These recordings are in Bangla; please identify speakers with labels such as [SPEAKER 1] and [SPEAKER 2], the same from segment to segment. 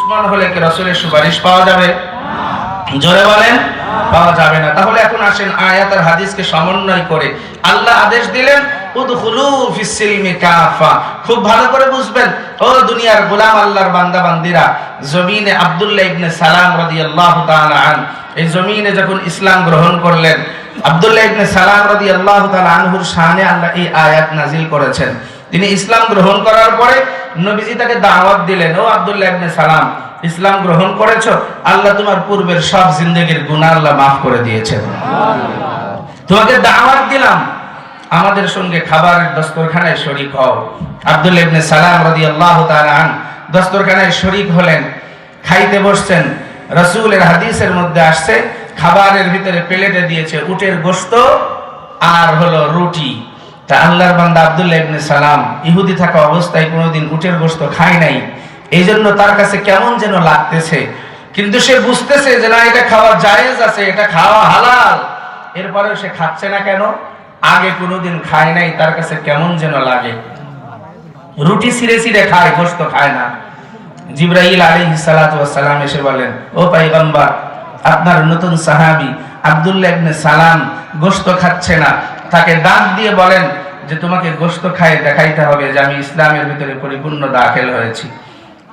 [SPEAKER 1] দুশ্মন হলে কি রাসূলের সুপারিশ পাওয়া যাবে? জোরে বলেন, পাওয়া যাবে না। তাহলে এখন আসেন আয়াত আর হাদিসকে সমন্বয় করে আল্লাহ আদেশ দিলেন উদখুলু ফিস সিলমি কাফা। খুব ভালো করে বুঝবেন ও দুনিয়ার গোলাম আল্লাহর বান্দা বান্দিরা, জমিনে আব্দুল্লাহ ইবনে সালাম রাদিয়াল্লাহু তাআলা আন এই জমিনে যখন ইসলাম গ্রহণ করলেন, আব্দুল্লাহ ইবনে সালাম রাদিয়াল্লাহু তাআলা আনহুর শানে আল্লাহ এই আয়াত নাজিল করেছেন। তিনি ইসলাম গ্রহণ করার পরে নবীজি তাকে দাওয়াত দিলেন, ও আব্দুল্লাহ ইবনে সালাম, ইসলাম গ্রহণ করেছো, আল্লাহ তোমার পূর্বের সব জিন্দেগির গুনাহ আল্লাহ মাফ করে দিয়েছেন। তোমাকে দাওয়াত দিলাম, আমাদের সঙ্গে খাবারের দস্তরখানায় শরীক হও। আব্দুল্লাহ ইবনে সালাম রাদিয়াল্লাহু তাআলা আন দস্তরখানায় শরীক হলেন, খাইতে বসছেন। রাসূলের হাদিসের মধ্যে আসছে খাবারের ভিতরে প্লেটে দিয়েছে উটের গোশত আর হলো রুটি। তা আল্লাহর বান্দা আব্দুল্লাহ ইবনে সালাম ইহুদি থাকা অবস্থায় কোনোদিন উটের গোশত খায় নাই, এই জন্য তার কাছে কেমন যেন লাগতেছে, কিন্তু সে বুঝতেছে যে না, এটা খাওয়া জায়েজ আছে, এটা খাওয়া হালাল। এরপরেও সে খাচ্ছে না কেন? আগে কোনোদিন খায় নাই, তার কাছে কেমন যেন লাগে। রুটি ছিঁড়ে ছিঁড়ে খায়, গোশত খায় না। জিবরাইল আলাইহিস সালাতু ওয়াস সালাম এসে বলেন, ও পয়গম্বর, আপনার নতুন সাহাবী আব্দুল্লাহ ইবনে সালাম গোশত খাচ্ছে না। তাকে ডাক দিয়ে বলেন যে তোমাকে গোশত খায় দেখাইতে হবে যে আমি ইসলামের ভিতরে পরিপূর্ণ দাখিল হয়েছি।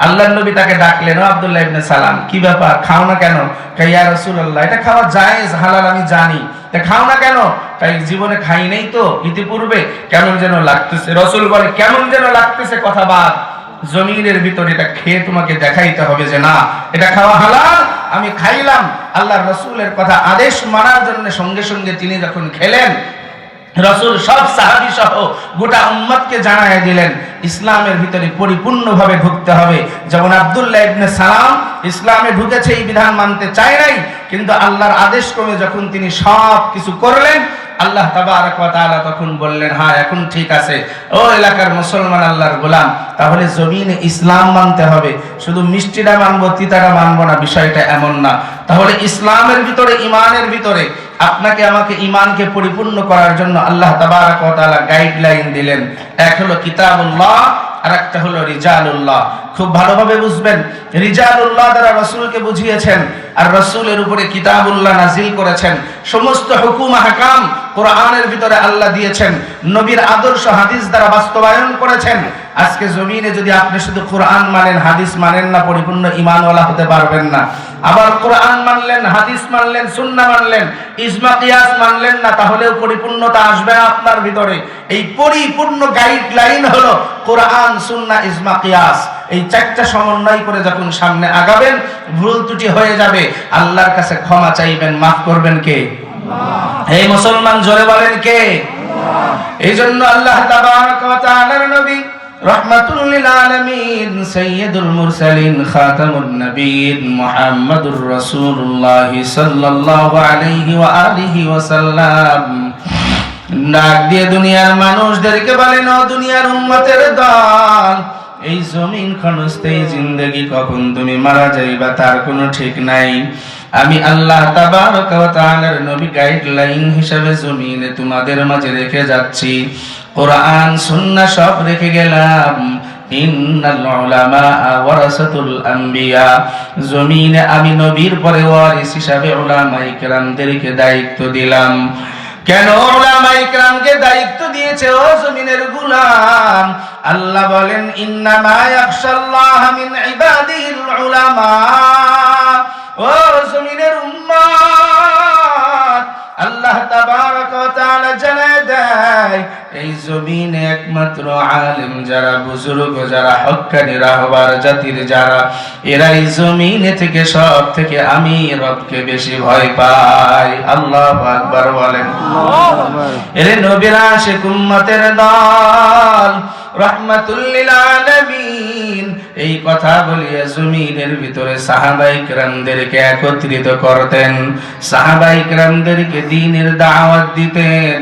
[SPEAKER 1] আল্লাহর নবী তাকে ডাকলেন, ও আব্দুল্লাহ ইবনে সালাম, কি ব্যাপার, খাও না কেন? কয় ইয়া রাসূলুল্লাহ, এটা খাওয়া জায়েজ হালাল আমি জানি, তা খাও না কেন? তাই জীবনে খাই নাই তো ইতিপূর্বে, কেমন যেন লাগতেছে। রাসূল বলে, কেমন যেন লাগতেছে কথা বাদ, জমিনের ভিতরে এটা খেয়ে তোমাকে দেখাইতে হবে যে না, এটা খাওয়া হালাল, আমি খাইলাম। আল্লাহর রাসূলের কথা আদেশ মানার জন্য সঙ্গে সঙ্গে তিনি যখন খেলেন, রাসূল সব সাহাবী সহ গোটা উম্মতকে জানায় দিলেন ইসলামের ভিতরে পরিপূর্ণভাবে ঢুকতে হবে। যেমন আব্দুল্লাহ ইবনে সালাম ইসলামে ঢুকেছে, এই বিধান মানতে চায় নাই, কিন্তু আল্লাহর আদেশ ক্রমে যখন তিনি সব কিছু করলেন, আল্লাহ তাবারক ওয়া তাআলা তখন বললেন, হ্যাঁ এখন ঠিক আছে, ও এলাকার মুসলমান আল্লাহর গোলাম, তাহলে জমিনে ইসলাম মানতে হবে, শুধু মিষ্টিটা মানবো তিতাটা মানবো না, বিষয়টা এমন না। তাহলে ইসলামের ভিতরে, ইমানের ভিতরে আপনাকে আমাকে ইমানকে পরিপূর্ণ করার জন্য আল্লাহ তাবারক ওয়া তাআলা গাইডলাইন দিলেন। এক হলো কিতাবুল্লাহ, আর একটা হলো রিজালুল্লাহ। খুব ভালোভাবে বুঝবেন, রিজালুল্লাহ দ্বারা রাসূলকে বুঝিয়েছেন, আর রাসূলের উপরে কিতাবুল্লাহ নাজিল করেছেন। সমস্ত হুকুম আহকাম কোরআনের ভিতরে আল্লাহ দিয়েছেন, নবীর আদর্শ হাদিস দ্বারা বাস্তবায়ন করেছেন। আজকে জমিনে যদি আপনি শুধু কোরআন মানেন, হাদিস মানেন না, পরিপূর্ণ ঈমানওয়ালা হতে পারবেন না। আবার কোরআন মানলেন, হাদিস মানলেন, সুন্নাহ মানলেন, ইজমা কিয়াস মানলেন না, তাহলেও পরিপূর্ণতা আসবে না আপনার ভিতরে। এই পরিপূর্ণ গাইডলাইন হলো কোরআন, সুন্নাহ, ইজমা কিয়াস। এই চারটা সমন্বয় করে যখন সামনে আগাবেন, ভুল ত্রুটি হয়ে যাবে, আল্লাহর কাছে ক্ষমা চাইবেন, মাফ করবেন কে? আল্লাহ। এই মুসলমান জোরে বলেন কে? আল্লাহ। এই জন্য আল্লাহ তাবারক ওয়া তাআলার নবী রাহমাতুল লিল আলামিন সাইয়্যিদুল মুরসালিন খাতামুন নবিয়্যিন মুহাম্মাদুর রাসূলুল্লাহ সাল্লাল্লাহু আলাইহি ওয়া আলিহি ওয়াসাল্লাম ডাক দিয়ে দুনিয়ার মানুষদেরকে বলেন, ও দুনিয়ার উম্মতের দল, এই জমিন ক্ষণস্থায়ী জিন্দেগি, কখন তুমি মারা যাইবা তার কোনো ঠিক নাই। আমি আল্লাহ তাবারক ওয়া তাআলার নবী গাইডলাইন হিসেবে জমিনে তোমাদের মাঝে রেখে যাচ্ছি। কোরআন সুন্নাহ সব রেখে গেলাম। ইন্নাল উলামা ওয়ারাসাতুল আম্বিয়া, জমিনে আমি নবীর পরে ওয়ারিস হিসেবে উলামায়ে কেরামদেরকে দায়িত্ব দিলাম। কেন উলামায়ে কেরামকে দায়িত্ব দিয়েছে ও জমিনের গোলাম? আল্লাহ বলেন, ইন্নামা ইয়াখশাল্লাহ মিন ইবাদিল উলামা। ও জমিনের উম্মত, আল্লাহ তাবারক ওয়া তাআলা জানায় দেয়, এই জমিনে একমাত্র আলেম যারা, বুজুর্গ যারা, হক্কানি রাহবার জাতির যারা, এরাই জমিনে থেকে সব থেকে আমি রবকে বেশি ভয় পাই। আল্লাহু আকবার বলেন। এরে নবীর আশিক উম্মতের দল, রাহমাতুল লিল আলামিন, এই কথা বলিয়া জমিনের ভিতরে সাহাবায়ে কেরামদেরকে একত্রিত করতেন, সাহাবায়ে কেরামদেরকে দ্বীনের দাওয়াত দিতেন,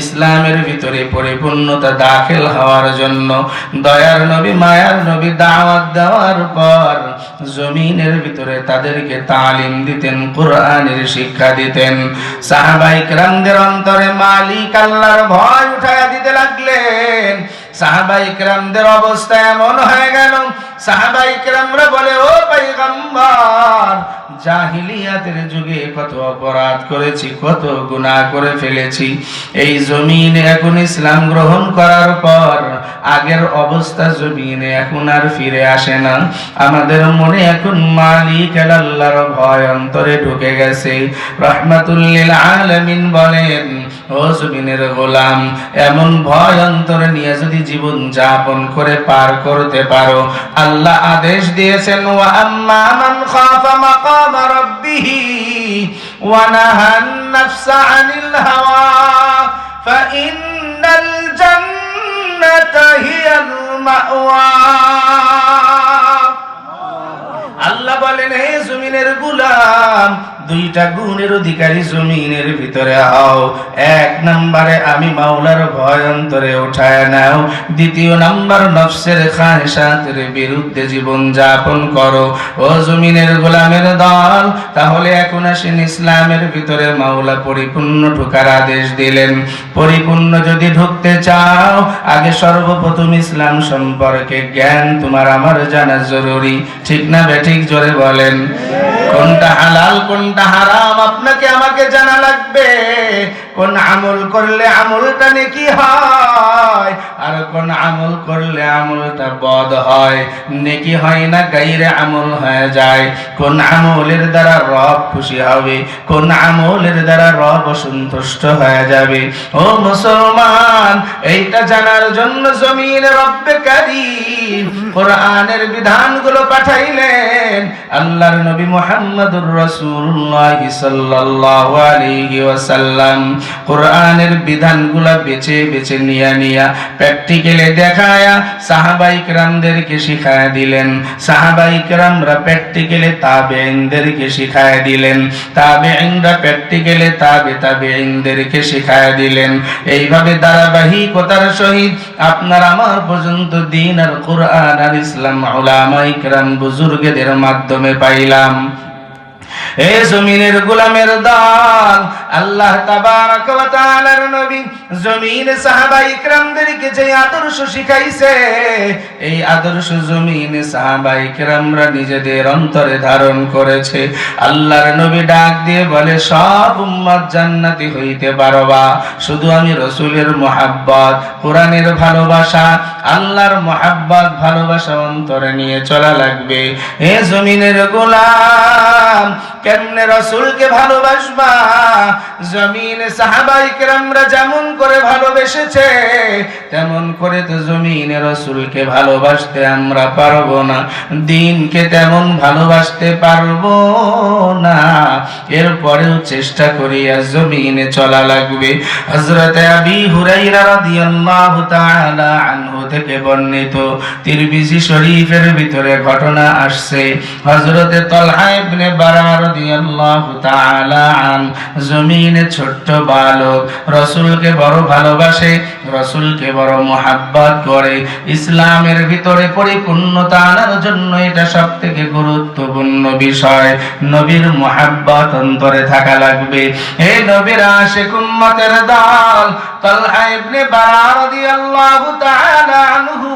[SPEAKER 1] ইসলামের ভিতরে পরিপূর্ণতা দাখিল হওয়ার জন্য। দয়ার নবী, মায়ার নবী দাওয়াত দেওয়ার পর জমিনের ভিতরে তাদেরকে তালিম দিতেন, কোরআনের শিক্ষা দিতেন। সাহাবায়ে কেরামদের অন্তরে মালিক আল্লাহর ভয় উঠায়া দিতে লাগলেন। সাহাবায়ে কেরামদের অবস্থা এমন হয়ে গেল, সাহাবায়ে কেরামরা বলে, ও পয়গম্বর, জাহিলিয়াতের যুগে কত অপরাধ করেছি, কত গুনাহ করে ফেলেছি, এই জমিনে এখন ইসলাম গ্রহণ করার পর আগের অবস্থা জমিনে এখন আর ফিরে আসে না। আমাদের মনে এখন মালিক আল্লাহর ভয় অন্তরে ঢুকে গেছে। রাহমাতুল লিল আলামিন বলেন, ও জমিনের গোলাম, এমন ভয় অন্তরে নিয়ে যদি জীবন যাপন করে পার করতে পারো, আল্লাহ আদেশ দিয়েছেন, ওয়া আম্মা মান খাফা মাকাম রাব্বিহি ওয়া নাহান নাফসা আনিল হাওয়া ফাইন্নাল জান্নাতা হিয়াল মাওয়া। আল্লাহ বলেন, হে জমিনের গোলাম, দুইটা গুণের অধিকারী জমিনের ভিতরে হও। এক নম্বরে আমি মাওলার ভয় অন্তরে উঠায় নাও। দ্বিতীয় নাম্বার, নফসের খায়সাতের বিরুদ্ধে জীবন যাপন করো। ও জমিনের গোলামের দল, তাহলে এখন আসেন ইসলামের ভিতরে মাওলা পরিপূর্ণ ঢোকার আদেশ দিলেন। পরিপূর্ণ যদি ঢুকতে চাও, আগে সর্বপ্রথম ইসলাম সম্পর্কে জ্ঞান তোমার আমার জানা জরুরি। ঠিক না বেঠিক? জোরে বলেন। কোনটা হালাল কোনটা হারাম আপনাকে আমাকে জানা লাগবে। কোন আমল করলে আমলটা নেকি হয়, আর কোন আমল করলে আমলটা বদ হয়, নেকি হয় না, গায়রে আমল হয়ে যায়। কোন আমলের দ্বারা রব খুশি হবে, কোন আমলের দ্বারা রব অসন্তুষ্ট হয়ে যাবে। ও মুসলমান, এইটা জানার জন্য জমিনে রব্বে কারীম কোরআনের বিধানগুলো পাঠাইলেন। আল্লাহর নবী মুহাম্মদুর রাসূলুল্লাহ সাল্লাল্লাহু আলাইহি ওয়াসাল্লাম কোরআনের বিধানগুলো বেছে বেছে নিয়া প্র্যাকটিক্যালে দেখায়া সাহাবায়ে কেরামদেরকে শিখায়া দিলেন। সাহাবায়ে কেরামরা প্র্যাকটিক্যালে তাবেঈনদেরকে শিখায়া দিলেন। তাবেঈনরা প্র্যাকটিক্যালে তাবেঈনদেরকে শিখায়া দিলেন। এইভাবে ধারাবাহিকতার সহিত আপনার আমার পর্যন্ত দ্বীন আর কোরআন আর ইসলাম উলামায়ে কেরাম বুজুর্গদের মাধ্যমে পাইলাম। এ জমিনের গোলামের দল, আল্লাহ তাবারক ওয়া তাআলার নবী জমিনে সাহাবায়ে কেরামদেরকে যে আদর্শ শিখাইছে, এই আদর্শ জমিনে সাহাবায়ে কেরামরা নিজেদের অন্তরে ধারণ করেছে। আল্লাহর নবী ডাক দিয়ে বলে, সব উম্মত জান্নাতি হইতে পারবা, শুধু আমি রাসূলের মুহাব্বত, কোরআনের ভালোবাসা, আল্লাহর মুহাব্বত ভালোবাসা অন্তরে নিয়ে চলা লাগবে। এ জমিনের গোলাম, কেমনে রাসূলকে ভালোবাসবা? জমিনে সাহাবায়ে কেরামরা যেমন করে ভালোবেসেছে, তেমন করে তো জমিনে রাসূলকে ভালোবাসতে আমরা পারবো না, দ্বীনকে তেমন ভালোবাসতে পারবো না। এরপরেও চেষ্টা করিয়া জমিনে চলা লাগবে। হযরত আবী হুরায়রা রাদিয়াল্লাহু তাআলা আনহু থেকে বর্ণিত তিরমিজি শরীফের ভিতরে ঘটনা আসছে। হযরত তালহা ইবনে বারা রাদিয়াল্লাহু তাআলা আন জমিনে ছোট্ট বালক, রাসূলকে বড় ভালোবাসে, রাসূলকে বড় মুহাব্বত করে। ইসলামের ভিতরে পরিপূর্ণতা আনার জন্য এটা সবথেকে গুরুত্বপূর্ণ বিষয়। নবীর মুহাব্বত অন্তরে থাকা লাগবে। এই নবীর আশিক উম্মতের দল, তালহা ইবনে বারা রাদিয়াল্লাহু তাআলা আনহু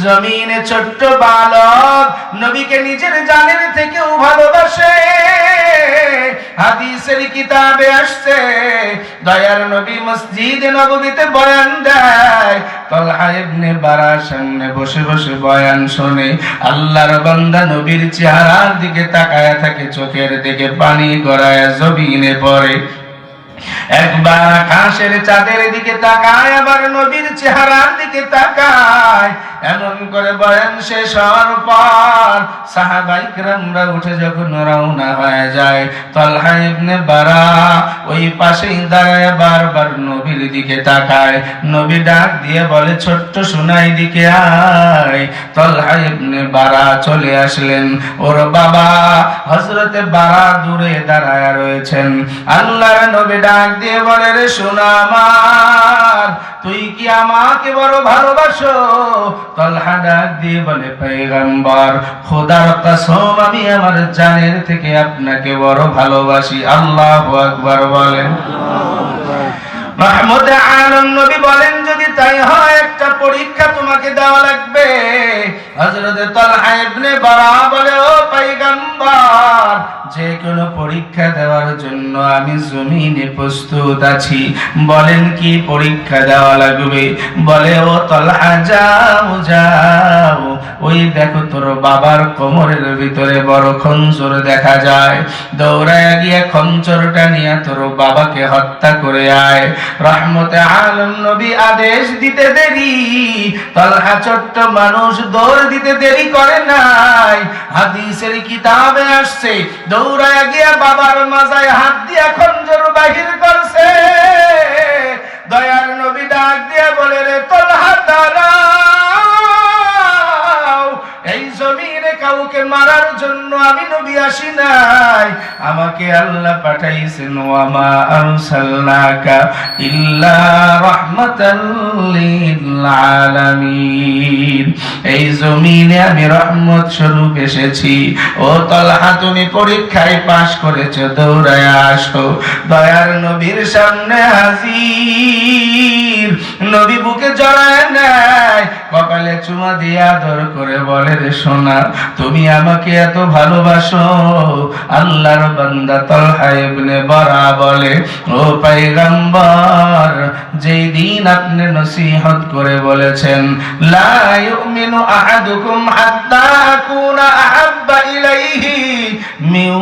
[SPEAKER 1] জমিনে ছোট্ট বালক, নবীকে নিজের জানের থেকেও ভালোবাসে। হাদিসের কিতাবে আসছে, দয়ার নবী মসজিদে নববীতে বয়ান দেয়, তালহা ইবনে বারা সামনে বসে বসে বয়ান শুনে। আল্লাহর বান্দা নবীর চেহারার দিকে তাকায়া থাকে, চোখের দিকে পানি গড়ায়া জমিনে পড়ে। একবার আকাশের চাঁদের দিকে তাকায়, আবার নবীর চেহারার দিকে তাকায়। এমন করে বয়ান শেষ হওয়ার পর সাহাবায়ে কেরামরা উঠে যখন রওনা হয়ে যায়, তালহা ইবনে বারা ওই পাশেই দাঁড়ায় বারবার নবীর দিকে তাকায়। নবী ডাক দিয়ে বলে, ছোট্ট সোনাই দিকে আয়। তালহা ইবনে বারা চলে আসলেন। ওর বাবা হযরত বারা দূরে দাঁড়ায় রয়েছেন। আল্লাহর নবী ডাক দিয়ে বলে, রে সোনা আমার, তুই কি আমাকে বড় ভালোবাসো? তালহা ডাক দিয়ে বলে, পয়গম্বর, খোদার কসম, আমি আমার জানের থেকে আপনাকে বড় ভালোবাসি। আল্লাহু আকবার বলেন। মাহমুদ আলম নবী বলেন, যদি তাই হয় একটা পরীক্ষা তোমাকে দেওয়া লাগবে। হযরত তালহা ইবনে বারা বলে, ও পয়গম্বর, যে কোনো পরীক্ষা দেওয়ার জন্য আমি জমিনে প্রস্তুত আছি। বলেন কি পরীক্ষা দেওয়া লাগবে? বলে, ও তালহা যাও যাও, ওই দেখো তোর বাবার কোমরের ভিতরে বড় খঞ্জর দেখা যায়, দৌড়ায় গিয়ে খঞ্জরটা নিয়ে তোর বাবাকে হত্যা করে আয়। রহমতে আলম নবী আদেশ দিতে দেরি, তালহা ছোট্ট মানুষ দৌড় দিতে দেরি করে নাই। হাদিসের কিতাবে আসছে, দৌড়ায় গিয়ে বাবার মাজায় হাত দিয়া খঞ্জর বাহির করছে। দয়ার নবী ডাক দিয়া বলে, রে তালহা দাঁড়াও, এই জমিনে কাউকে মারার জন্য আমি নবী আসি নাই, আমাকে আল্লাহ পাঠাইছেন। ওয়া মা আরসালনাকা ইল্লা রাহমাতাল লিল আলামিন, এই জমিনে আমি রহমত স্বরূপ এসেছি। ও তালহা, তুমি পরীক্ষায় পাশ করেছো, দৌড়ায় আসো। দয়ার নবীর সামনে হাজির, নবী বুকে জড়ায় নেয়, কপালে চুমা দিয়ে আদর করে বলে, রে সোনা, তুমি আমাকে এত ভালোবাসো? আল্লাহর বান্দা তালহা ইবনে বারা বলে, ও পয়গম্বর, যেই দিন আপনি নসিহত করে বলেছেন, লা ইউমিনু আহাদুকুম হাত্তা আকুনা আহাব্বা ইলাইহি মিন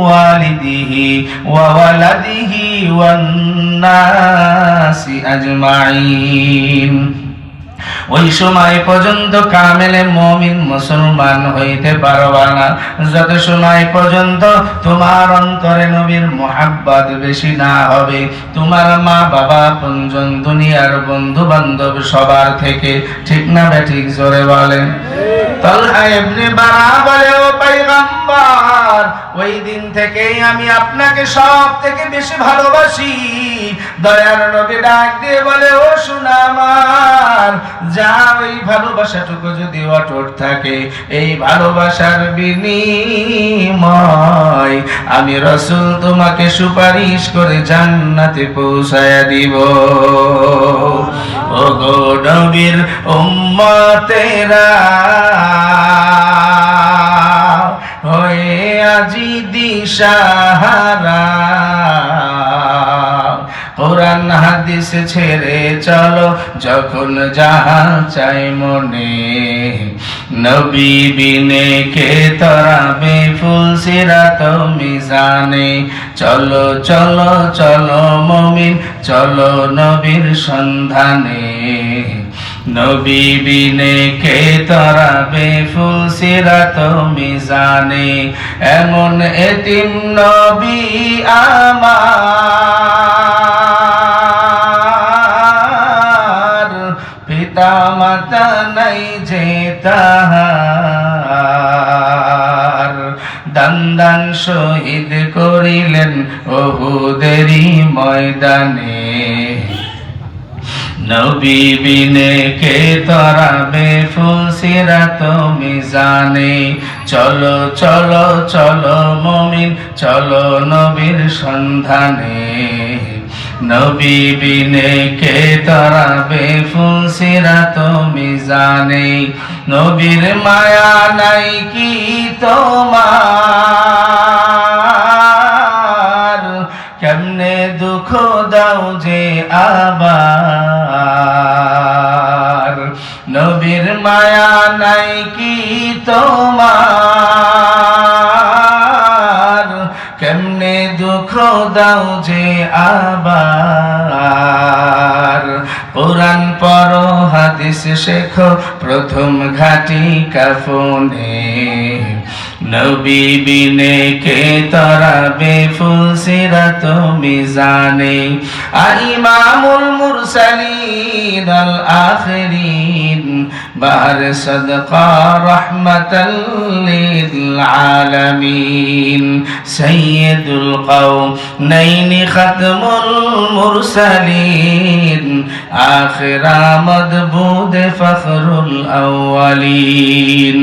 [SPEAKER 1] ওয়ালিদিহি ওয়া ওয়ালাদিহি ওয়ান নাসি আজমাইন, ওই সময় পর্যন্ত কামেলে মুমিন মুসলমান হইতে পারবা না যত সময় পর্যন্ত তোমার অন্তরে নবীর মুহাব্বত বেশি না হবে, তোমার মা বাবা পঞ্জন দুনিয়ার বন্ধু বান্ধব সবার থেকে। ঠিক না বেঠিক? জোরে বলেন। তালহা ইবনে বারা বলে, ও পয়গম্বর, ওই দিন থেকেই আমি আপনাকে সব থেকে বেশি ভালোবাসি। দয়ার নবী ডাক দিয়ে বলে, ও সোনা আমার, যা ওই ভালোবাসাটুকু যদি অটুট থাকে, এই ভালোবাসার বিনিময় আমি রাসূল তোমাকে সুপারিশ করে জান্নাতে পৌঁছায়া দিব। ও গো নবীর উম্মতেরা, হয়ে আজি দিশাহারা, কোরআন হাদিস ছেড়ে চলো যখন যাহা চাই মনে, নবী বিনে কে তরাবে ফুলসিরাত মিজানে। চলো চলো চলো মুমিন, চলো নবীর সন্ধানে, নবী বিনে কে তরাবে ফুলসিরাত মিজানে। এমন এতিম নবী আমার, পিতা মাতা নাই যে তাহার, দান দান শহীদ করিলেন উহুদেরই ময়দানে, নবী বিনে কে তরাবে ফুলসিরাত মিজানে। চলো চলো চলো মুমিন, চলো নবীর সন্ধানে, নবী বিনে কে তরাবে ফুলসিরাত মিজানে। নবীর মায়া নাই কি তোমার, কেমনে দুঃখ দাও যে আবার, নবীর মায়া নাই কি তোমার, কেমনে দুঃখ দাও যে আবার। কোরআন পড়ো, হাদিস শেখো, প্রথম ঘাটি কাফনে, নবী বিনে কে তরাবে ফুলসিরাত মিজানে। ইমামুল মুরসালিন আল আখিরিন, বাহর সাদকা রাহমাতাল লিল আলামিন, সাইয়্যিদুল কওমাইন খাতমুল মুরসালিন, আখিরা মদবুদ ফখরুল আউয়ালিন।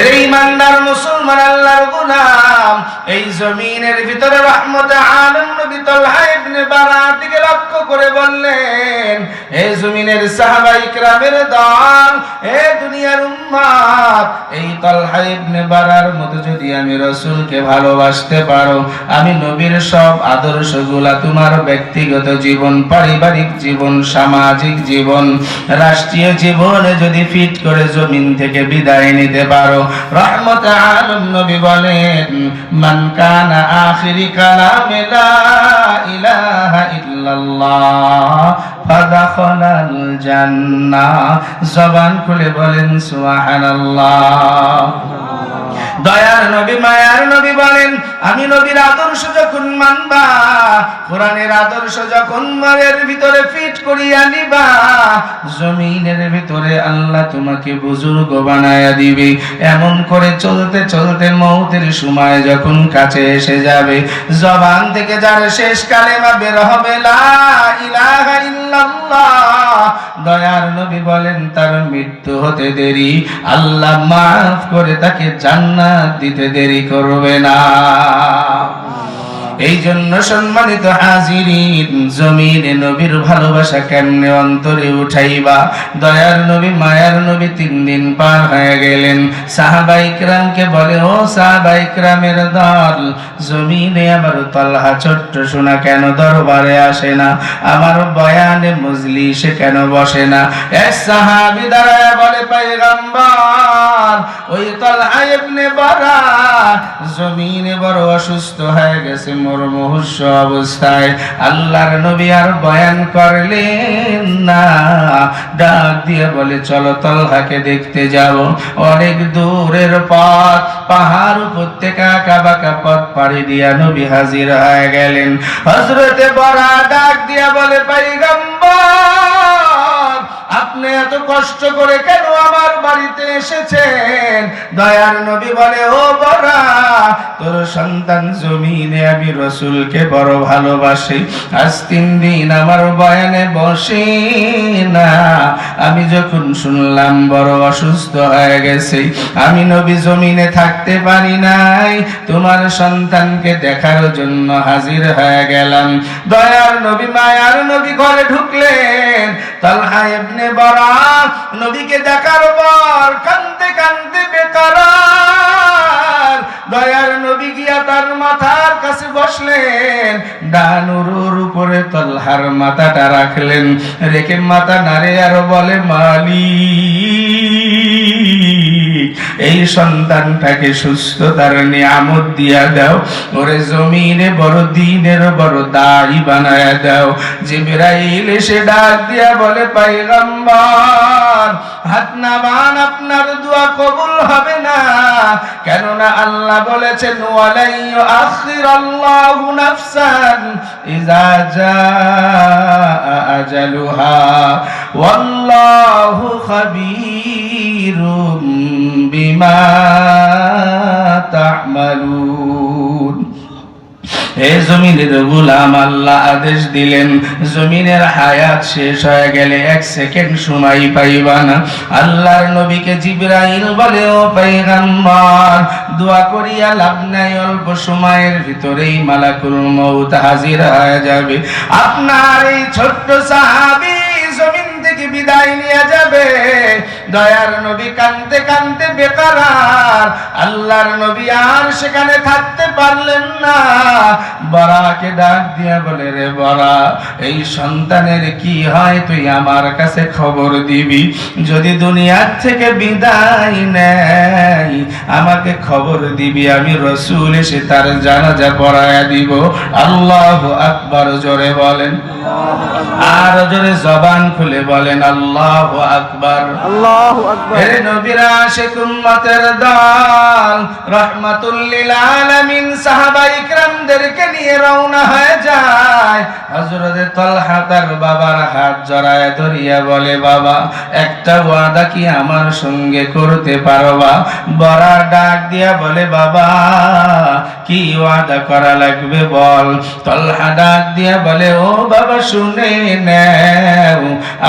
[SPEAKER 1] রে ইমানদার মুসলমান আল্লাহর গোলাম, এই জমিনের ভিতরে রহমতে আলম নবী তালহা ইবনে বারার দিকে লক্ষ্য করে বললেন, হে জমিনের সাহাবায়ে কিরামের দল, হে দুনিয়ার উম্মত, এই তালহা ইবনে বারার মতো যদি আমি রাসূলকে ভালোবাসতে পারো, আমি নবীর সব আদর্শগুলা তোমার ব্যক্তিগত জীবন, পারিবারিক জীবন, সামাজিক জীবন, রাষ্ট্রীয় জীবনে যদি ফিট করে জমিন থেকে বিদায় নিতে পারো। রহমতে আলম নবী বলেন, মান কানা আখিরি কালামে লা ইলাহা ইল্লাল্লাহ ফাদাখালাল জান্নাহ। জবান খুলে বলেন সুবহানাল্লাহ। দয়ার নবী, মায়ার নবী বলেন, আমি নবীর আদর্শ যখন মানবা, কোরআনের আদর্শ যখন মনের ভিতরে ফিট করিয়া নিবা, জমিনের ভিতরে আল্লাহ তোমাকে বুজুর্গ বানায়া দিবে। এমন করে চলতে চলতে মৌতের সময় যখন কাছে এসে যাবে, জবান থেকে যার শেষ কালেমা বের হবে লা ইলাহা ইল্লাল্লাহ, দয়ার নবী বলেন তার মৃত্যু হতে দেরি, আল্লাহ মাফ করে তাকে জান্নাত দিতে দেরি করবে না। এই জন্য সম্মানিত হাজিরিন, জমিনে নবীর ভালোবাসা কেমনে অন্তরে উঠাইবা? দয়ার নবী, মায়ার নবী 3 দিন পার হয়ে গেলেন। সাহাবায়ে কিরামকে বলে, ও সাহাবায়ে কিরামের দল, জমিনে আমার তালহা ছোট্ট সোনা কেন দরবারে আসে না? আমার বয়ানে মজলিসে কেন বসে না? এক সাহাবী দাঁড়ায় বলে, পয়গম্বর, ওই তালহা ইবনে বারা জমিনে বড় অসুস্থ হয়ে গেছে, মুমূর্ষু অবস্থায়। আল্লাহর নবী আর বয়ান করলেন না, ডাক দিয়ে বলে, চলো তালহাকে দেখতে যাব। অনেক দূরের পথ, পাহাড় উপত্যকা, আঁকা বাঁকা পথ পাড়ি দিয়া নবী হাজির হয়ে গেলেন। হযরতে বারা ডাক দিয়া বলে, পয়গম্বর, আপনি এত কষ্ট করে কেন আমার বাড়িতে এসেছেন? দয়ার নবী বলে, ও বারা, তোর সন্তান জমিনে আমি রাসূলকে বড় ভালোবাসি, আজ 3 দিন আমার বয়ানে বসে না। আমি যখন শুনলাম বড় অসুস্থ হয়ে গেছে, আমি নবী জমিনে থাকতে পারি নাই, তোমার সন্তানকে দেখার জন্য হাজির হয়ে গেলাম। দয়ার নবী, মায়ার নবী ঘরে ঢুকলেন। তালহা ইবনে বারা নবীকে দেখার পর কাঁদতে কাঁদতে বেকরার। দয়ার নবী গিয়া তার মাথার কাছে বসলেন, ডান উরুর উপরে তালহার মাথাটা রাখলেন, রেখে মাথা নাড়ে আর বলে, মালিক, এই সন্তানটাকে সুস্থতার নিয়ামত দিয়া দাও, ওরে জমিনে বড় দিনের বড় দাড়ি বানায়া দাও। জিবরাইল এসে ডাক দিয়া বলে, পয়গম্বর, হাত নামান, আপনার দোয়া কবুল হবে না, কেননা আল্লাহ বলেছেন, ওয়ালাই ইউআখিরাল্লাহু নাফসান ইযা জাআ আজালুহা ওয়াল্লাহু খাবীরুম বিমা তা'মালুন। হে জমিনের গোলাম, আল্লাহ আদেশ দিলেন, জমিনের হায়াত শেষ হয়ে গেলে 1 সেকেন্ড সময় পাইবা না। আল্লাহর নবীকে জিবরাইল বলে, ও পয়গম্বর, দোয়া করিয়া লাভ নাই, অল্প সময়ের ভিতরেই মালাকুল মউত হাজির হয়ে যাবে, আপনার এই ছোট্ট সাহাবী জমিন থেকে বিদায় নিয়ে যাবে। দয়ার নবী কাঁদতে কাঁদতে বেকরার। আল্লাহর নবী আর সেখানে থাকতে পারলেন না। বারাকে ডাক দিয়া বলে, রে বারা, এই সন্তানের কি হয় তুই আমার কাছে খবর দিবি, যদি দুনিয়ার থেকে বিদায় নেয় আমাকে খবর দিবি, আমি রাসূল এসে তার জানাজা পড়ায়া দিব। আল্লাহু আকবার জোরে বলেন, আর জোরে জবান খুলে বলেন, আল্লাহু আকবার। আল্লাহু আকবার। হে নবীর আশিক উম্মতের দল, রাহমাতুল লিল আলামিন সাহাবায়ে কিরামদেরকে নিয়ে রওনা হয়ে যায়। হযরতে তালহা তার বাবার হাত জড়ায় ধরিয়া বলে, বাবা, একটা ওয়াদা কি আমার সঙ্গে করতে পারবা? বড় ডাক দিয়া বলে, বাবা, কি ওয়াদা করা লাগবে বল। তালহা ডাক দিয়া বলে, ও বাবা, শুনে নাও,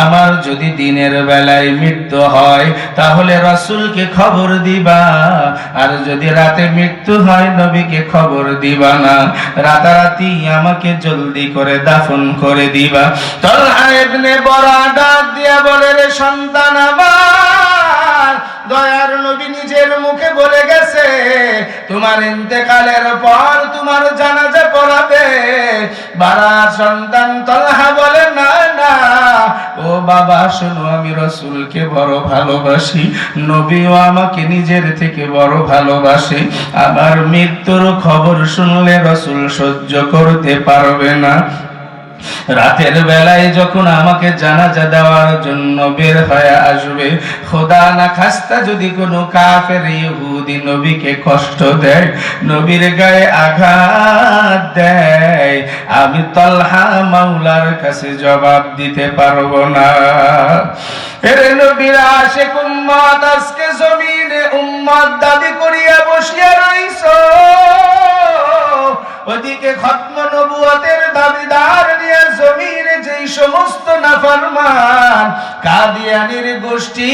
[SPEAKER 1] আমার যদি দিনের বেলায় মৃত্যু হয় তাহলে রাসূলকে খবর দিবা, আর যদি রাতে মৃত্যু হয় নবীকে খবর দিবা না, রাতারাতি আমাকে জলদি করে দাফন করে দিবা। তালহা ইবনে বরা ডাক দিয়া বলে, রে সন্তান আমার, দয়ার নবী নিজের মুখে বলে গেছে তোমার ইন্তেকালের পর তোমার জানাজা পড়াবে। বারার সন্তান তালহা বলে, না না ও বাবা শোনো, আমি রাসূলকে বড় ভালোবাসি, নবীও আমাকে নিজের থেকে বড় ভালোবাসে। আমার মৃত্যুর খবর শুনলে রাসূল সহ্য করতে পারবে না। রাতের বেলায় যখন আমাকে জানাজা দেওয়ার জন্য বের হয়ে আসবে, খোদা না খাস্তা যদি কোনো কাফের ইহুদি নবীকে কষ্ট দেয়, নবীর গায়ে আঘাত দেয়, আমি তালহা মাওলার কাছে জবাব দিতে পারবো না। এর নবীর আশিক উম্মত আজকে জমিনে উম্মত দাবি করিয়া বসিয়া রইছো, ওদিকে খতম নবুয়তের দাবিদার নিয়ে জমিনে যেই সমস্ত নাফরমান কাদিয়ানির গোষ্ঠী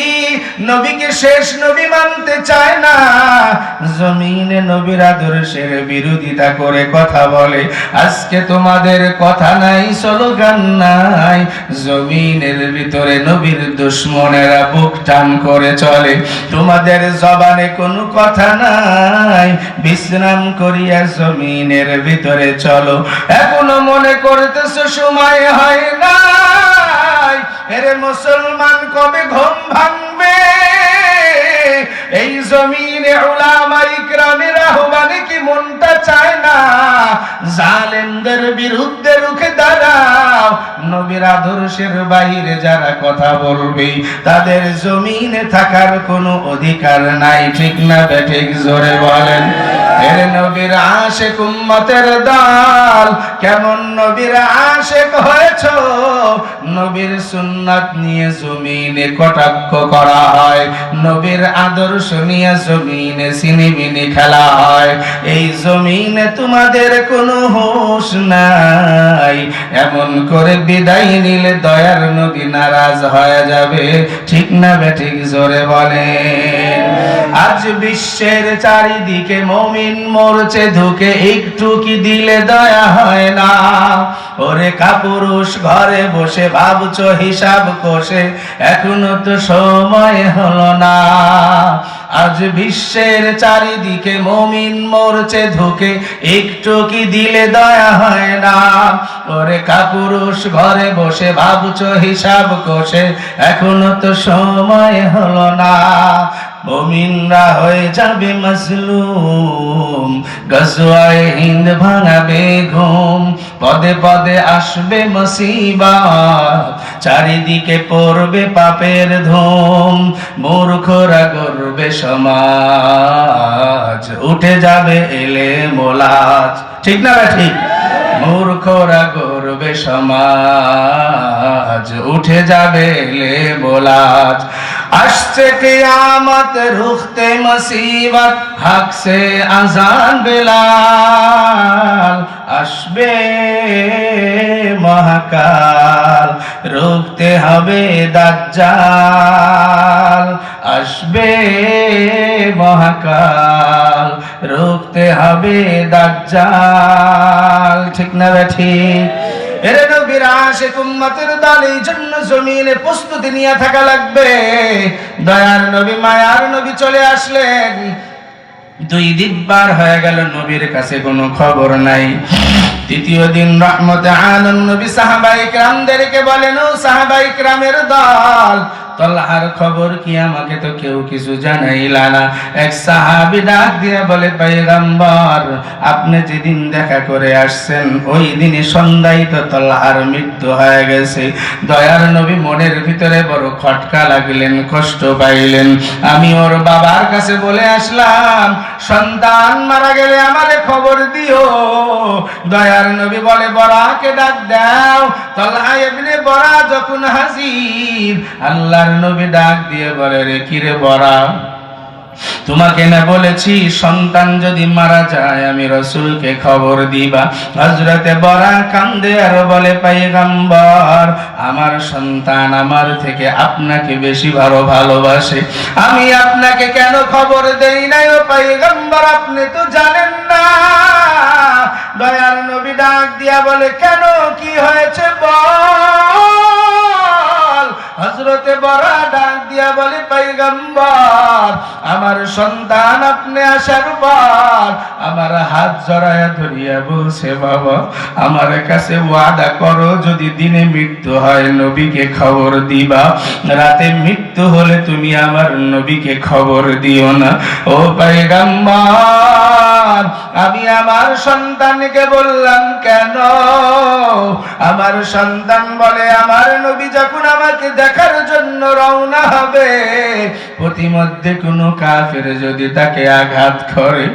[SPEAKER 1] নবীকে শেষ নবী মানতে চায় না, জমিনে নবীর আদর্শের বিরোধিতা করে কথা বলে, আজকে তোমাদের কথা নাই, স্লোগান নাই, জমিনের ভিতরে নবীর দুশমনেরা বুক টান করে চলে, তোমাদের জবানে কোনো কথা নাই, বিশ্রাম করিয়া জমিনের ভিতরে চলো। এখনো মনে করতেছ সময় হয় নাই, এর মুসলমান কবে ঘুম ভাঙবে? এই জমিনে উলামা ইকরামের আহ্বানে কি মনটা চায় না জালেমদের বিরুদ্ধে রুখে দাঁড়াও? নবীর আদর্শের বাইরে যারা কথা বলবে তাদের জমিনে থাকার কোনো অধিকার নাই, ঠিক না বেঠিক? জোরে বলেন। এর নবীর আশিক উম্মতের দল, কেমন নবীর আশিক হয়েছো? নবীর সুন্নাত নিয়ে জমিনে কটাক্ষ করা হয়, নবীর আদর্শ নিয়ে জমিনে সিনেমিনি খেলা হয়, এই জমিনে তোমাদের কোনো হুঁশ নাই। এমন করে বিদায় নিলে দয়ার নবী নারাজ হয়ে যাবে, ঠিক না বেঠিক? জোরে বলেন। আজ বিশ্বের চারিদিকে মুমিন মরছে ধুকে, একটু কি দিলে দয়া হয় না? ওরে কাপুরুষ ঘরে বসে ভাবছো হিসাব কষে, এখনো তো সময় হলো না। আজ বিশ্বের চারিদিকে মুমিন মরছে ধুকে, একটু কি দিলে দয়া হয় না? ওরে কাপুরুষ ঘরে বসে ভাবছো হিসাব কষে, এখনো তো সময় হলো না। মুমিনরা হয়ে যাবে মাজলুম, গজওয়ায়ে হিন্দ ভাঙাবে ঘুম, পদে পদে আসবে মুসিবত, চারিদিকে পড়বে পাপের ধুম, মূর্খরা গড়বে সমাজ, উঠে যাবে এলে মোলাজ, ঠিক না ঠিক? মূর্খরা গড়বে সমাজ, উঠে যাবে এলে মোলাজ। আসছে কিয়ামত রুখতে মুসিবত, হক সে আজান বেলাল, আসবে মহাকাল, রুখতে হবে দাজ্জাল, আসবে মহাকাল, রুখতে হবে দাজ্জাল, ঠিক না ঠিক? এর নবীর আশিক উম্মতের দল, এই জন্য জমিনে প্রস্তুতি নিয়ে থাকা লাগবে। দয়ার নবী মায়ার নবী চলে আসলেন, 2 দিন পার হয়ে গেল, নবীর কাছে কোনো খবর নাই। তৃতীয় দিন রহমতে আলম নবী সাহাবায়ে কেরামদেরকে বলেন, ও সাহাবায়ে কেরামের দল, তালহার খবর কি? আমাকে তো কেউ কিছু জানাইলা না। এক সাহাবী ডাক দিয়ে বলে, পয়গম্বর, আপনি যেদিন দেখা করে আসছেন ওই দিনই সন্ধ্যায় তো তালহার মৃত্যু হয়ে গেছে। দয়ার নবী মনের ভিতরে বড় খটকা লাগলেন, কষ্ট পাইলেন। আমি ওর বাবার কাছে বলে আসলাম, সন্তান মারা গেলে আমারে খবর দিও। দয়ার নবী বলে, বরাকে ডাক দাও। তালহা ইবনে বরা যখন হাজির, আল্লাহর নবী ডাক দিয়ে বলে, রে কিরে বরা, তোমাকে না বলেছি সন্তান যদি মারা যায় আমি রাসূলকে খবর দিবা। হযরতে বরা কান্দে আর বলে পয়গম্বর আমার সন্তান আমার থেকে আপনাকে বেশি ভালোবাসে, আমি আপনাকে কেন খবর দেই নাই ও পয়গম্বর, আপনি তো জানেন না। দয়ার নবী ডাক দিয়া বলে কেন কি হয়েছে বল। হযরতে বরা ডাক দিয়া বলে পয়গম্বর আমার সন্তান আপনি আসার পর আমার হাত জড়ায়া ধরিয়া বলছে বাবা আমার কাছে ওয়াদা করো যদি দিনে মৃত্যু হয় নবীকে খবর দিবা, রাতে মৃত্যু হলে তুমি আমার নবীকে খবর দিও না। ও পয়গম্বর আমি আমার সন্তানকে বললাম কেন? আমার সন্তান বলে আমার নবী যখন আমাকে দেখার জন্য রওনা হবে প্রতিমধ্যে কোনো কাফের যদি তাকে আঘাত করে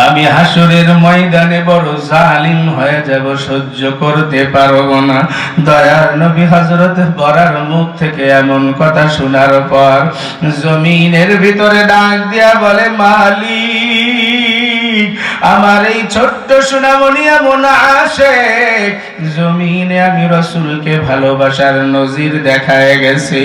[SPEAKER 1] আমি হাসরের ময়দানে বড় জালিম হয়ে যাব, সহ্য করতে পারবো না। দয়ার নবী হযরত বরার মুখ থেকে এমন কথা শোনার পর জমিনের ভিতরে ডাক দিয়া বলে মালিক আমার এই ছোট্ট সোনামণি এমন আশিক জমিনে আমি রাসূলকে ভালোবাসার নজির দেখায় গেছে।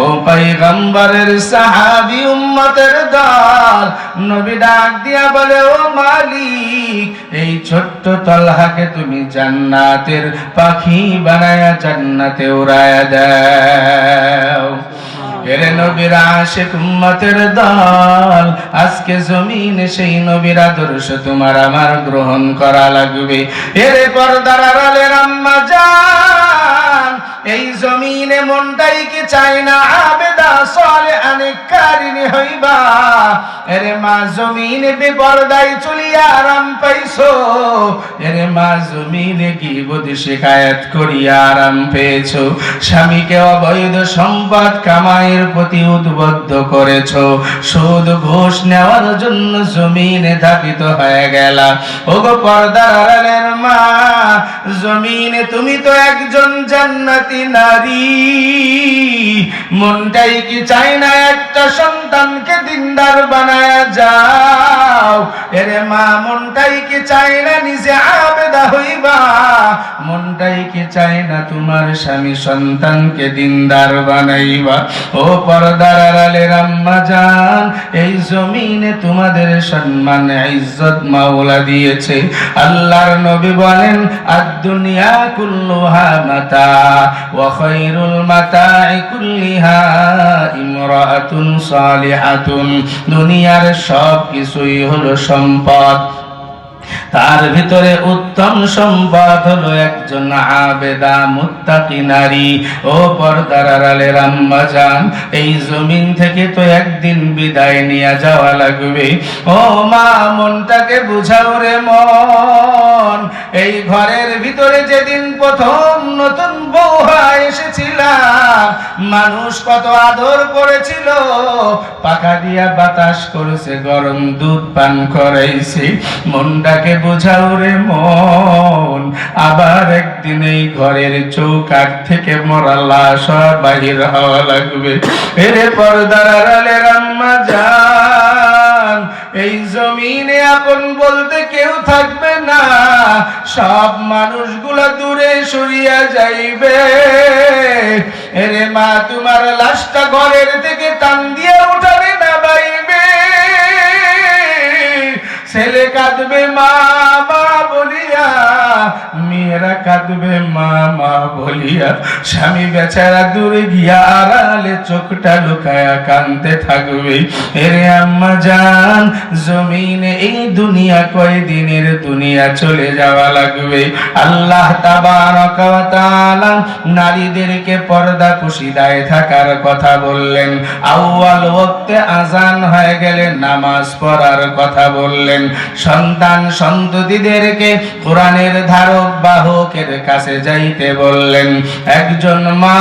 [SPEAKER 1] ও পয়গম্বরের সাহাবী উম্মতের দল নবী ডাক দিয়া বলে ও মালিক এই ছোট্ট তলহাকে তুমি জান্নাতের পাখি বানায়া জান্নাতে উড়ায়া দাও। এরে নবীর আশিক উম্মতের দল আজকে জমিনে সেই নবীর আদর্শ তোমার আমার গ্রহণ করা লাগবে। এরে পর্দার আড়ালের আম্মা জান এই জমিনে মনটাই কি চায় না আবেদা সালেহা নেককারিনী হইবা। এরে মা জমিনে বেপরদায় চলিয়া আরাম পাইছো, এরে মা জমিনে গীবত শিকায়াত করিয়া আরাম পেয়েছো, স্বামীকে অবৈধ সম্পদ কামাইয়ের প্রতি উদ্বুদ্ধ করেছো, সুদ ঘুষ নেওয়ার জন্য জমিনে ধাবিত হয়ে গেলা। ওগো পর্দার আড়ালের মা জমিনে তুমি তো একজন জান্নাতি নারী, মনটাই কি চাই না একটা সন্তানকে দিনদার বানায়া যাও। এরে মা মনটাই কি চাই না নিজে আবেদা হইবা, মনটাই কি চাই না তোমার স্বামী সন্তানকে দিনদার বানাইবা। ও পর্দার আড়ালের আম্মা জান এই জমিনে তোমাদের সম্মান ইজ্জত মাওলা দিয়েছে। আল্লাহর নবী বলেন আদ-দুনিয়া কুল্লুহা মাতা ওয়া খায়রুল মাতা'i কুল্লিহা ইমরাআতুন সালিহাতুন, দুনিয়ার সব কিছুই হলো সম্পদ, তার ভিতরে উত্তম সম্পদ হলো একজন আবেদা মুত্তাকি নারী। ও পর্দার আড়ালের আম্মা জান এই জমিন থেকে তো একদিন বিদায় নিয়ে যাওয়া লাগবে। ও মা মনটাকে বুঝাও রে মন, এই ঘরের ভিতরে যেদিন প্রথম নতুন বউ এসেছিলাম মানুষ কত আদর করেছিল, পাখা দিয়া বাতাস করেছে, গরম দুধ পান করাইছে। মনটাকে বোঝাও রে মন, আবার একদিন এই ঘরের চৌকাঠ থেকে মরা লাশ বাহির হওয়া লাগবে। এরে পর্দার আড়ালের আম্মা জান এই জমিনে আপন বলতে কেউ থাকবে না, সব মানুষগুলা দূরে সরিয়া যাইবে। এরে মা তোমার লাশটা ঘরের থেকে টান দিয়ে উঠাবে না বাইবে, ছেলে কাঁদবে মা মা বলিয়া, মেয়েরা কাঁদবে মা মা বলিয়া, স্বামী বেচারা দূরে গিয়া আড়ালে চোখটা লুকায়া কাঁদতে থাকবে। এরে আম্মা জান জমিনে এই দুনিয়া কয়দিনের দুনিয়া চলে যাওয়া লাগবে। আল্লাহ তাবারক ওয়া তাআলা নারীদেরকে পর্দা পুশিদায় থাকার কথা বললেন, আউয়াল ওয়াক্তে আযান হয়ে গেলে নামাজ পড়ার কথা বললেন, সন্তান সন্ততিদেরকে কোরআনের ধারক বাহকের কাছে যাইতে বললেন। একজন মা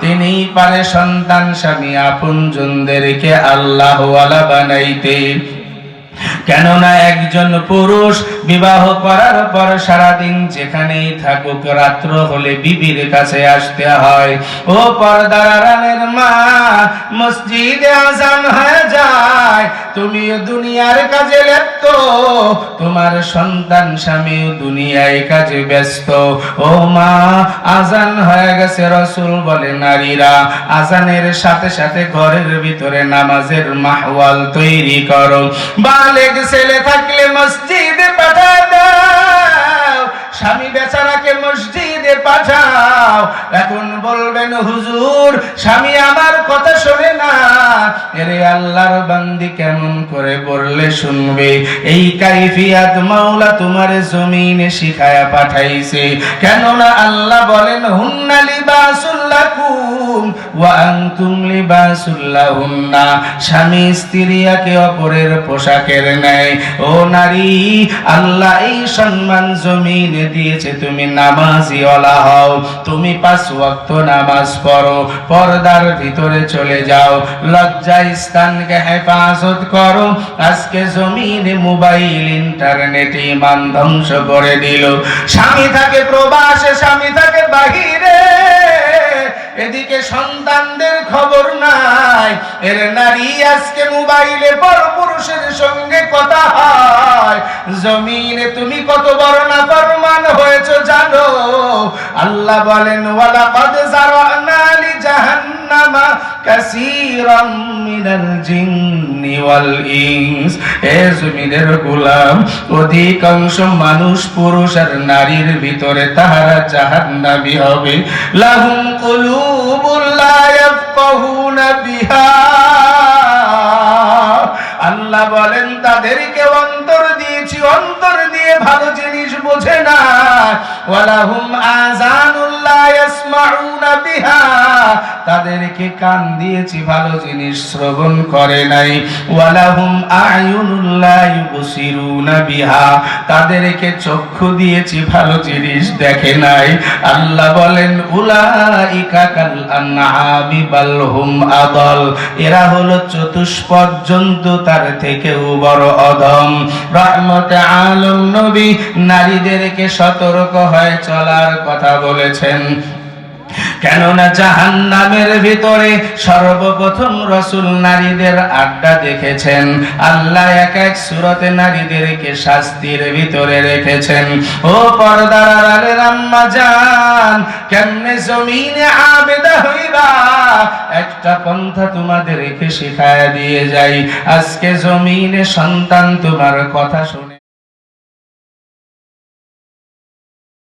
[SPEAKER 1] তিনি পারে সন্তান স্বামী আপনজনদেরকে আল্লাহওয়ালা বানাইতে, কেননা একজন পুরুষ বিবাহ করার পর সারাদিন যেখানেই থাকুক, রাত্র হলে বিবির কাছে আসতে হয়। ও পর্দার আড়ালের মা, মসজিদে আজান হয়ে যায়, তুমিও দুনিয়ার কাজে লিপ্ত, তোমার সন্তান স্বামীও দুনিয়ায় কাজে ব্যস্ত। ও মা, আজান হয়ে গেছে, রাসূল বলে নারীরা আজানের সাথে সাথে ঘরের ভিতরে নামাজের মাহওয়াল তৈরি করো। বালেগ ছেলে থাকলে মসজিদে পাঠাও দাও, স্বামী বেচারাকে মসজিদে পাঠাও। এখন বলবেন হুজুর, স্বামী আমার কথা শোনে না। এরে আল্লাহর বান্দি, কেমন করে বললে শুনবে? এই কাইফিয়াত মাওলা তোমার জমিনে শিখায়া পাঠাইছে। কেননা আল্লাহ বলেন হুন্না লিবাসুল লাকুম ওয়া আনতুম লিবাসুল লাহুন্না। স্বামী স্ত্রী একে অপরের পোশাকের ন্যায়। ও নারী, আল্লাহ এই সম্মান জমিনে দিয়েছে, তুমি নামাজি ওয়ালা হও, তুমি 5 ওয়াক্ত নামাজ পড়ো, পর্দার ভিতরে চলে যাও, লজ্জা স্থানকে হেফাজত করো। আজকে জমিনে মোবাইল, ইন্টারনেট ঈমান ধ্বংস করে দিল। স্বামী থাকে প্রবাসে, স্বামী থাকে বাহিরে, এদিকে সন্তানদের খবর নাই। এর নারী আজকে মোবাইলে বড় পুরুষের সঙ্গে কথা হয়। জমিনে তুমি কত বড় নাফরমান হয়েছো জানো? আল্লাহ বলেন ওয়ালাকাদ যারানা লি জাহান্নামা কাসীরাম মিনাল জিন্নি ওয়াল ইনস। এ জমিনের গোলাম, অধিকাংশ মানুষ পুরুষ আর নারীর ভিতরে তাহারা জাহান্নামী হবে। লাহুম কুলুবুল লা ইয়াফকাহুনা বিহা। আল্লাহ বলেন তাদেরকে অন্তর দিয়েছি, অন্তর দিয়ে ভালো জিনিস বোঝে না। ওয়ালাহুম আযানুল লা ইয়াসমাউনা বিহা। তাদেরকে কান দিয়েছি, ভালো জিনিস শ্রবণ করে নাই। ওয়ালাহুম আ'য়ুনুল লা ইউবসিরুনা বিহা। তাদেরকে চক্ষু দিয়েছি, ভালো জিনিস দেখে নাই। আল্লাহ বলেন উলাইকা কাল আনআমি বাল হুম আদাল। এরা হলো চতুষ্পদ জন্তু, তার থেকেও বড় অধম। রহমতে আলম নবী নারীদেরকে সতর্ক হয়ে চলার কথা বলেছেন। কেননা জাহান্নামের ভিতরে সর্বপ্রথম রাসূল নারীদের আড্ডা দেখেছেন। আল্লাহ এক এক সূরাতে নারীদেরকে শাস্তির ভিতরে রেখেছেন। ও পর্দার আড়ালের আম্মা জান, কেমনে জমিনে আবেদা হইবা, একটা পন্থা তোমাদেরকে শিখায়া দিয়ে যাই। আজকে জমিনে সন্তান তোমার কথা শুনে